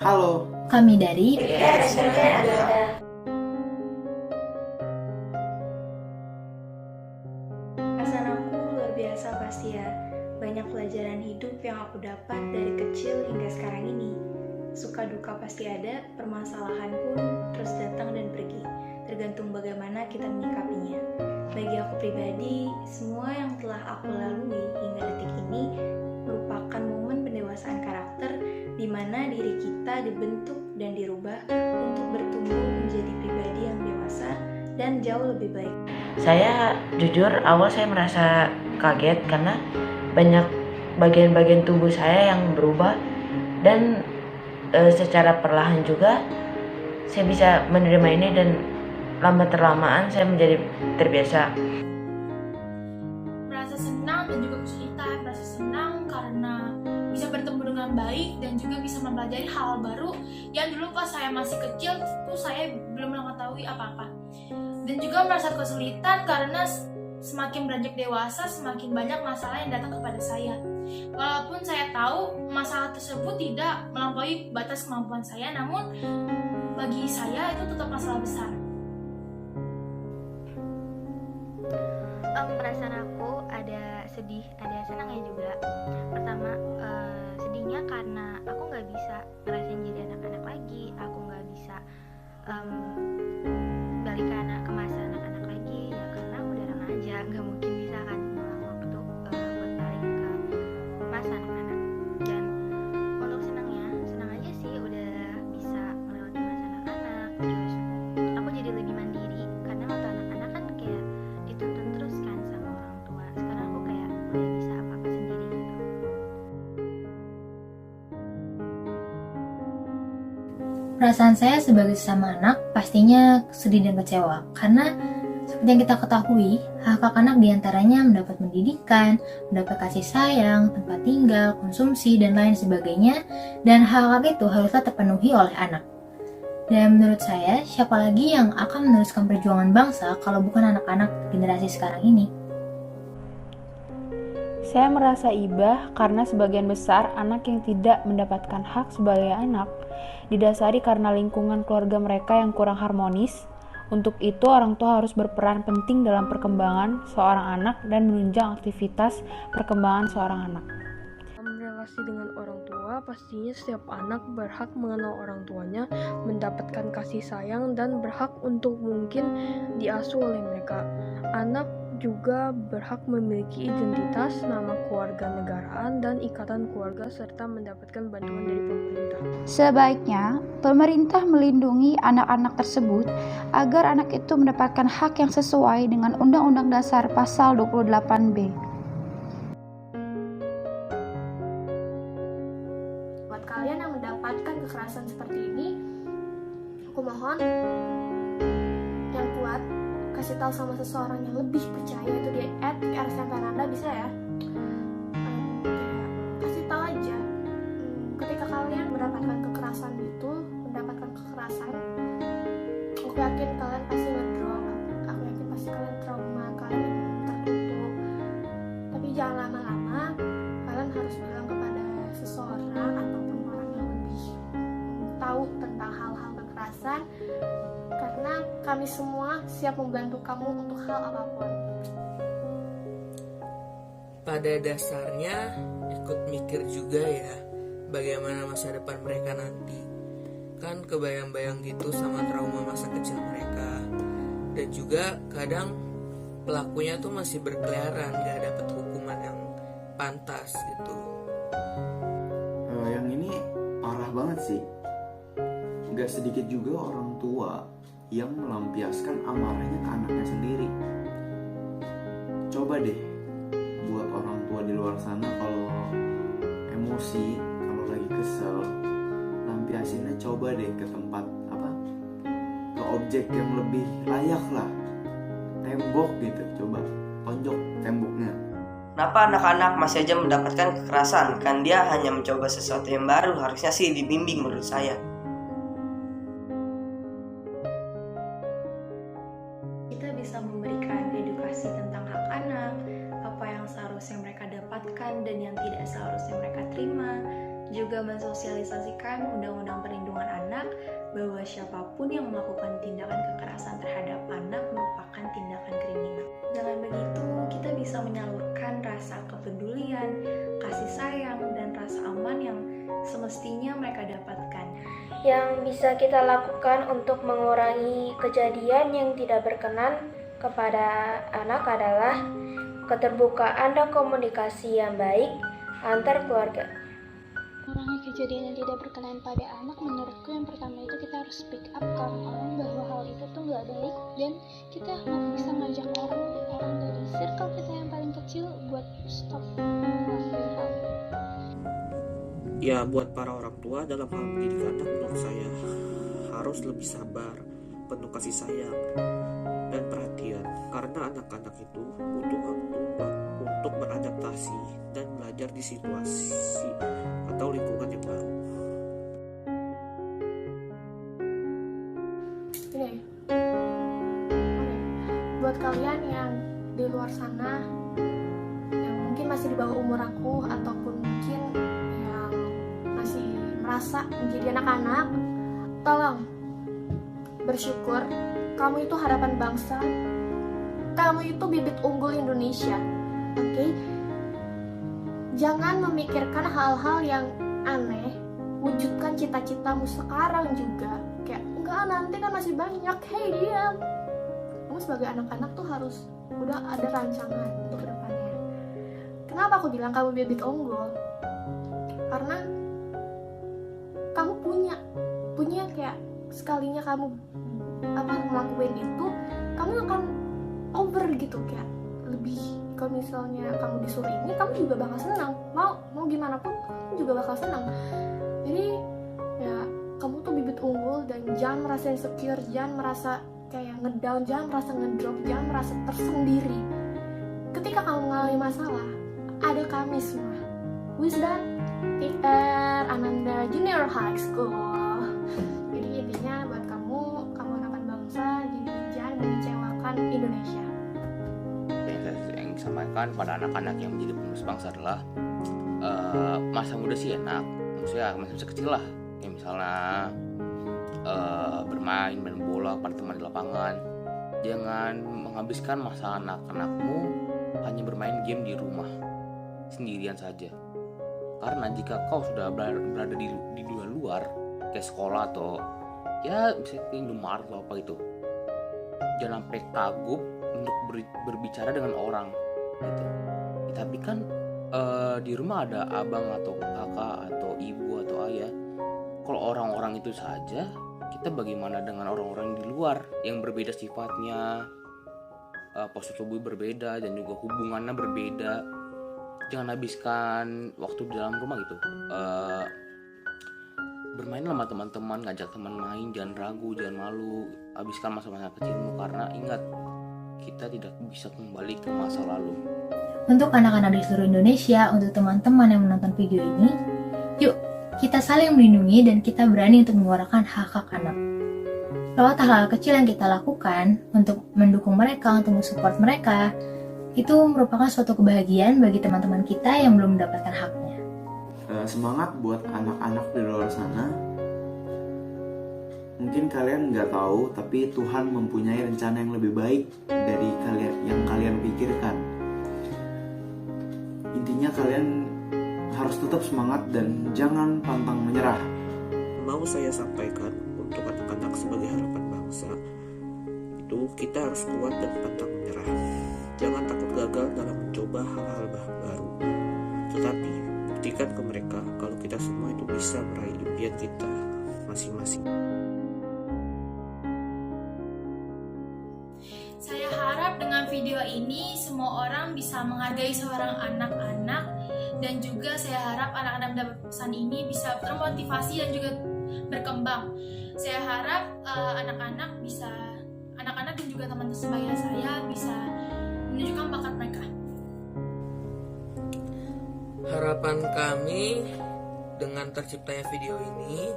Halo, Kami dari Perasaan aku luar biasa pasti ya. Banyak pelajaran hidup yang aku dapat dari kecil hingga sekarang ini. Suka duka pasti ada, permasalahan pun terus datang dan pergi. Tergantung bagaimana kita menyikapinya. Bagi aku pribadi, semua yang telah aku lalui hingga detik ini merupakan momen pendewasaan karakter di mana diri kita dibentuk dan dirubah untuk bertumbuh menjadi pribadi yang dewasa dan jauh lebih baik. Saya jujur awal saya merasa kaget karena banyak bagian-bagian tubuh saya yang berubah dan secara perlahan juga saya bisa menerima ini dan lama-terlamaan saya menjadi terbiasa. Merasa senang dan juga kesulitan. Merasa senang karena bisa bertemu dengan baik dan juga bisa mempelajari hal baru yang dulu pas saya masih kecil tuh saya belum mengetahui apa-apa. Dan juga merasa kesulitan karena semakin beranjak dewasa semakin banyak masalah yang datang kepada saya. Walaupun saya tahu masalah tersebut tidak melampaui batas kemampuan saya, namun bagi saya itu tetap masalah besar. Perasaan aku ada sedih, ada senangnya juga. Pertama, sedihnya karena aku nggak bisa ngerasain jadi anak-anak lagi, aku nggak bisa balik ke masa anak-anak lagi, ya karena udah remaja, nggak mungkin bisa kan ngulang waktu buat balik ke masa anak-anak. Dan untuk senangnya, senang aja sih udah bisa melewati masa anak-anak. Terus aku jadi lebih mandiri karena waktu anak-anak kan kayak dituntun terus kan sama orang tua. Sekarang aku kayak udah bisa apa-apa sendiri gitu. perasaan saya sebagai sesama anak pastinya sedih dan kecewa karena seperti yang kita ketahui, hak-hak anak diantaranya mendapat pendidikan, mendapat kasih sayang, tempat tinggal, konsumsi, dan lain sebagainya, dan hak-hak itu haruslah terpenuhi oleh anak. Dan menurut saya, siapa lagi yang akan meneruskan perjuangan bangsa kalau bukan anak-anak generasi sekarang ini? Saya merasa iba karena sebagian besar anak yang tidak mendapatkan hak sebagai anak didasari karena lingkungan keluarga mereka yang kurang harmonis. Untuk itu, orang tua harus berperan penting dalam perkembangan seorang anak dan menunjang aktivitas perkembangan seorang anak. Dalam relasi dengan orang tua, pastinya setiap anak berhak mengenal orang tuanya, mendapatkan kasih sayang, dan berhak untuk mungkin diasuh oleh mereka. Anak juga berhak memiliki identitas, nama keluarga negaraan, dan ikatan keluarga, serta mendapatkan bantuan dari pemerintah. Sebaiknya, pemerintah melindungi anak-anak tersebut agar anak itu mendapatkan hak yang sesuai dengan Undang-Undang Dasar Pasal 28B. Buat kalian yang mendapatkan kekerasan seperti ini, aku mohon yang kuat kasih tahu sama seseorang yang lebih percaya, itu di @rsmpananda bisa ya. Kasih tahu aja ketika kalian mendapatkan kekerasan itu, aku yakin kalian pasti ngedrop, aku yakin pasti kalian trauma, kalian tertutup. Tapi jangan lama-lama, kalian harus bilang kepada seseorang ataupun orang yang lebih tahu tentang hal-hal kekerasan, karena kami semua siap membantu kamu untuk hal apapun. Pada dasarnya ikut mikir juga ya bagaimana masa depan mereka nanti. Kan kebayang-bayang gitu sama trauma masa kecil mereka. Dan juga kadang pelakunya tuh masih berkeliaran, gak dapet hukuman yang pantas gitu. yang ini parah banget sih. Gak sedikit juga orang tua yang melampiaskan amarahnya ke anaknya sendiri. Coba deh buat orang tua di luar sana kalau emosi, kalau lagi kesel, lampiasinnya coba deh ke tempat ke objek yang lebih layak lah, tembok gitu, coba tonjok temboknya. Kenapa anak-anak masih aja mendapatkan kekerasan? Kan dia hanya mencoba sesuatu yang baru, harusnya sih dibimbing menurut saya. Kita bisa memberikan edukasi tentang hak anak, apa yang seharusnya mereka dapatkan dan yang tidak seharusnya mereka terima, juga mensosialisasikan Undang-Undang Perlindungan Anak bahwa siapapun yang melakukan tindakan kekerasan terhadap anak merupakan tindakan kriminal. Dengan begitu, kita bisa menyalurkan rasa kepedulian, kasih sayang, dan rasa aman yang semestinya mereka dapatkan. Yang bisa kita lakukan untuk mengurangi kejadian yang tidak berkenan kepada anak adalah keterbukaan dan komunikasi yang baik antar keluarga. Mengurangi kejadian yang tidak berkenan pada anak, menurutku yang pertama itu kita harus speak up ke orang bahwa hal itu tuh nggak baik, dan kita bisa ngajak orang dari circle kita yang paling kecil buat stop ngelakuin hal itu. Ya, buat para orang tua dalam hal mendidik anak, menurut saya harus lebih sabar, penuh kasih sayang dan perhatian, karena anak-anak itu butuh waktu untuk beradaptasi dan belajar di situasi atau lingkungan yang baru. Oke. Buat kalian yang di luar sana yang mungkin masih di bawah umur aku ataupun mungkin yang masih merasa menjadi anak-anak, tolong bersyukur, kamu itu harapan bangsa, kamu itu bibit unggul Indonesia. Oke? Jangan memikirkan hal-hal yang aneh, wujudkan cita-citamu sekarang juga. Kayak, enggak, nanti kan masih banyak. Hey, diam. Kamu sebagai anak-anak tuh harus udah ada rancangan untuk kedepannya. Kenapa aku bilang kamu bibit unggul? Karena kamu punya kayak sekalinya kamu ngelakuin itu, kamu akan over gitu, kayak lebih. Kalau misalnya kamu disuruh ini, kamu juga bakal senang. Mau gimana pun, kamu juga bakal senang. Jadi ya, kamu tuh bibit unggul, dan jangan merasa insecure, jangan merasa kayak ngedown, jangan merasa ngedrop, jangan merasa tersendiri. Ketika kamu mengalami masalah, ada kami semua. Wisdom, TR, Ananda Junior High School. Jadi intinya buat kamu harapan bangsa, jadi jangan mengecewakan Indonesia. Yang disampaikan pada anak-anak yang menjadi penerus bangsa adalah masa muda sih enak, maksudnya masa kecil lah, kayak misalnya bermain bola pada teman di lapangan. Jangan menghabiskan masa anak-anakmu hanya bermain game di rumah sendirian saja, karena jika kau sudah berada di dunia luar kayak sekolah atau ya bisa ke Indomaret atau apa gitu, jangan sampai kagum untuk berbicara dengan orang gitu. Ya, tapi kan di rumah ada abang atau kakak atau ibu atau ayah. Kalau orang-orang itu saja, kita bagaimana dengan orang-orang di luar yang berbeda sifatnya, postur tubuh berbeda, dan juga hubungannya berbeda. Jangan habiskan waktu di dalam rumah gitu. Bermain sama teman-teman, ngajak teman main, jangan ragu, jangan malu. Habiskan masa-masa kecilmu, karena ingat, kita tidak bisa kembali ke masa lalu. Untuk anak-anak di seluruh Indonesia, untuk teman-teman yang menonton video ini, yuk kita saling melindungi dan kita berani untuk mengeluarkan hak-hak anak. Lewat hal-hal kecil yang kita lakukan untuk mendukung mereka, untuk mensupport mereka, itu merupakan suatu kebahagiaan bagi teman-teman kita yang belum mendapatkan haknya. Semangat buat anak-anak di luar sana. Mungkin kalian nggak tahu, tapi Tuhan mempunyai rencana yang lebih baik dari kalian pikirkan. Intinya kalian harus tetap semangat dan jangan pantang menyerah. Mau saya sampaikan untuk anak-anak sebagai harapan bangsa, itu kita harus kuat dan pantang menyerah. Jangan takut gagal dalam mencoba hal-hal baru, tetapi buktikan ke mereka kalau kita semua itu bisa meraih impian kita masing-masing. Saya harap dengan video ini semua orang bisa menghargai seorang anak-anak, dan juga saya harap anak-anak mendapat pesan ini bisa termotivasi dan juga berkembang. Saya harap anak-anak dan juga teman sebaya saya bisa menunjukkan bakat mereka. Harapan kami dengan terciptanya video ini,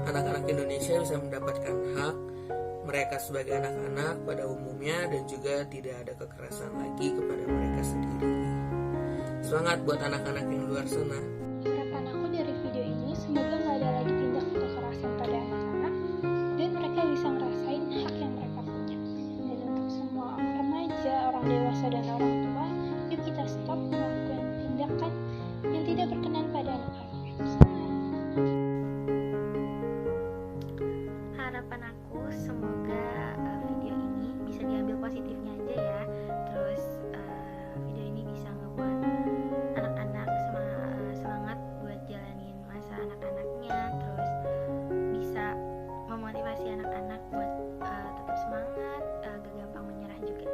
anak-anak Indonesia bisa mendapatkan hak mereka sebagai anak-anak pada umumnya, dan juga tidak ada kekerasan lagi kepada mereka sendiri. Semangat buat anak-anak yang luar sana. Harapan aku dari video ini semoga nggak ada lagi tindak kekerasan pada anak-anak dan mereka bisa ngerasain hak yang mereka punya. Dan untuk semua remaja, orang dewasa dan orang tua, yuk kita stop melakukan tindakan yang tidak berkenan pada anak-anak. Harapan aku semoga video ini bisa diambil positifnya aja ya. Terus video ini bisa ngebuat anak-anak semangat buat jalanin masa anak-anaknya. Terus bisa memotivasi anak-anak buat tetap semangat, gak gampang menyerah juga.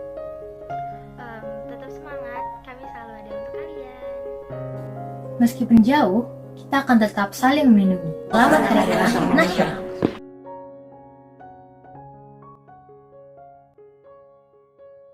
Tetap semangat, kami selalu ada untuk kalian. Meskipun jauh, kita akan tetap saling melindungi. Selamat Hari Anak Nasional.